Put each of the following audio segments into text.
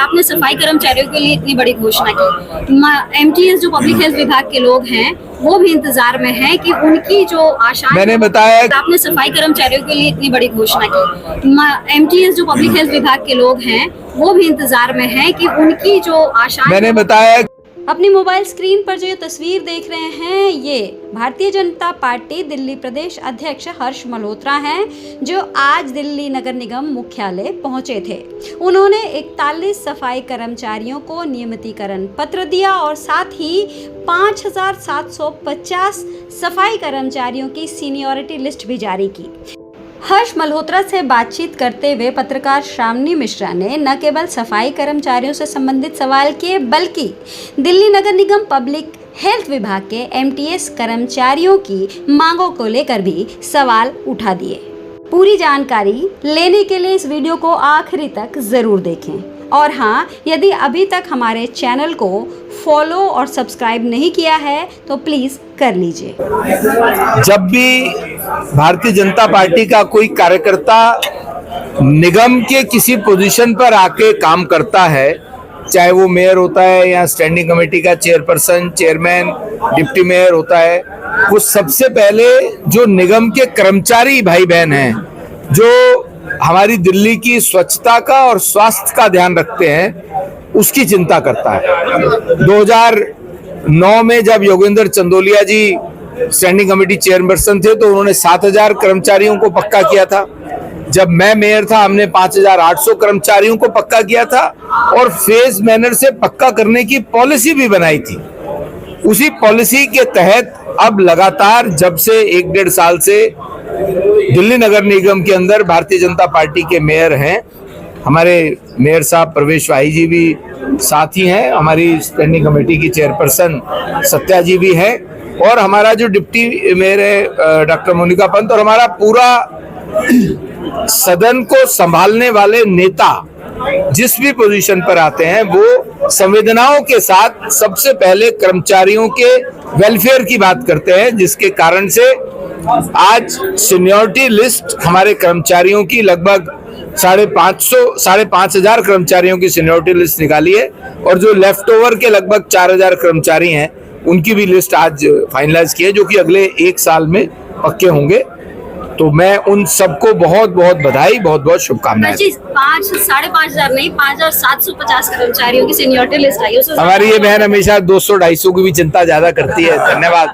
आपने सफाई कर्मचारियों के लिए इतनी बड़ी घोषणा की। एमटीएस जो पब्लिक हेल्थ विभाग के लोग हैं वो भी इंतजार में हैं कि उनकी जो आशाएं, मैंने बताया आपने सफाई कर्मचारियों के लिए इतनी बड़ी घोषणा की। एमटीएस जो पब्लिक हेल्थ विभाग के लोग हैं वो भी इंतजार में हैं कि उनकी जो आशाएं, मैंने बताया। अपनी मोबाइल स्क्रीन पर जो ये तस्वीर देख रहे हैं ये भारतीय जनता पार्टी दिल्ली प्रदेश अध्यक्ष हर्ष मल्होत्रा हैं, जो आज दिल्ली नगर निगम मुख्यालय पहुंचे थे। उन्होंने 41 सफाई कर्मचारियों को नियमितीकरण पत्र दिया और साथ ही 5,750 सफाई कर्मचारियों की सीनियरिटी लिस्ट भी जारी की। हर्ष मल्होत्रा से बातचीत करते हुए पत्रकार श्रावणी मिश्रा ने न केवल सफाई कर्मचारियों से संबंधित सवाल किए बल्कि दिल्ली नगर निगम पब्लिक हेल्थ विभाग के एमटीएस कर्मचारियों की मांगों को लेकर भी सवाल उठा दिए। पूरी जानकारी लेने के लिए इस वीडियो को आखिरी तक जरूर देखें और हाँ, यदि अभी तक हमारे चैनल को फॉलो और सब्सक्राइब नहीं किया है तो प्लीज कर लीजिए। जब भी भारतीय जनता पार्टी का कोई कार्यकर्ता निगम के किसी पोजीशन पर आके काम करता है, चाहे वो मेयर होता है या स्टैंडिंग कमेटी का चेयरपर्सन, चेयरमैन, डिप्टी मेयर होता है, वो सबसे पहले जो निगम के कर्मचारी भाई बहन हैं, जो हमारी दिल्ली की स्वच्छता का और स्वास्थ्य का ध्यान रखते हैं, उसकी चिंता करता है। 2009 में जब योगेंद्र चंदोलिया जी स्टैंडिंग कमेटी चेयरपर्सन थे तो उन्होंने 7,000 कर्मचारियों को पक्का किया था। जब मैं मेयर था हमने 5,800 कर्मचारियों को पक्का किया था और फेज मैनर से पक्का करने की पॉलिसी भी बनाई थी। उसी पॉलिसी के तहत अब लगातार जब से 1-1.5 साल से दिल्ली नगर निगम के अंदर भारतीय जनता पार्टी के मेयर हैं, हमारे मेयर साहब प्रवेश भाई जी भी साथी हैं, हमारी स्टैंडिंग कमेटी की चेयरपर्सन सत्या जी भी हैं और हमारा जो डिप्टी मेयर है डॉक्टर मोनिका पंत और हमारा पूरा सदन को संभालने वाले नेता जिस भी पोजीशन पर आते हैं वो संवेदनाओं के साथ सबसे पहले कर्मचारियों के वेलफेयर की बात करते हैं, जिसके कारण से आज सीनियरिटी लिस्ट हमारे कर्मचारियों की लगभग 5,500 कर्मचारियों की सीनियरिटी लिस्ट निकाली है और जो लेफ्ट ओवर के लगभग 4,000 कर्मचारी हैं उनकी भी लिस्ट आज फाइनलाइज की है, जो कि अगले 1 साल में पक्के होंगे। तो मैं उन सबको बहुत बहुत बधाई, बहुत बहुत शुभकामनाएं। 5,500 नहीं 5,750 कर्मचारियों की सीनियरिटी लिस्ट आई है। हमारी ये बहन हमेशा 200-250 की भी चिंता ज्यादा करती है। धन्यवाद।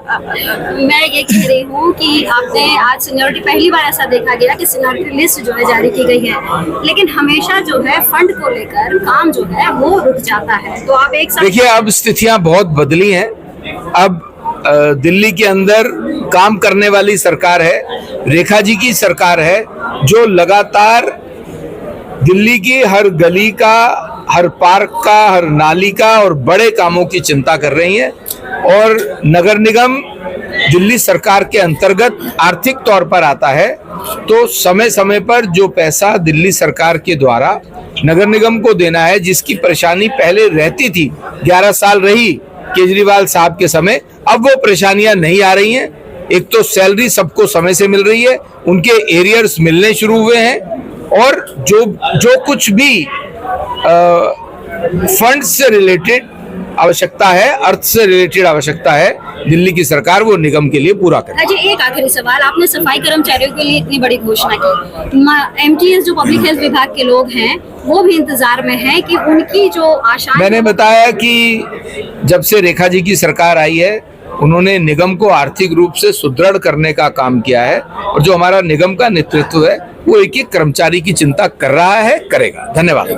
मैं ये कह रही हूँ कि आपने आज सीनियरिटी, पहली बार ऐसा देखा गया कि सीनियरिटी लिस्ट जो है जारी की गई है, लेकिन हमेशा जो है फंड को लेकर काम जो है वो रुक जाता है। तो आप एक साथ देखिए, अब स्थितियां बहुत बदली हैं। अब दिल्ली के अंदर काम करने वाली सरकार है, रेखा जी की सरकार है, जो लगातार दिल्ली की हर गली का, हर पार्क का, हर नाली का और बड़े कामों की चिंता कर रही है। और नगर निगम दिल्ली सरकार के अंतर्गत आर्थिक तौर पर आता है, तो समय समय पर जो पैसा दिल्ली सरकार के द्वारा नगर निगम को देना है, जिसकी परेशानी पहले रहती थी, 11 साल रही केजरीवाल साहब के समय, अब वो परेशानियां नहीं आ रही हैं। एक तो सैलरी सबको समय से मिल रही है, उनके एरियर्स मिलने शुरू हुए हैं और जो कुछ भी फंड से रिलेटेड आवश्यकता है, अर्थ से रिलेटेड आवश्यकता है, दिल्ली की सरकार वो निगम के लिए पूरा करे। जी, एक आखिरी सवाल, आपने सफाई कर्मचारियों के लिए इतनी बड़ी घोषणा की। एमटीएस जो पब्लिक हेल्थ विभाग के लोग हैं वो भी इंतजार में हैं कि उनकी जो आशाएं, मैंने बताया कि जब से रेखा जी की सरकार आई है उन्होंने निगम को आर्थिक रूप से सुदृढ़ करने का काम किया है और जो हमारा निगम का नेतृत्व है वो एक एक कर्मचारी की चिंता कर रहा है, करेगा। धन्यवाद।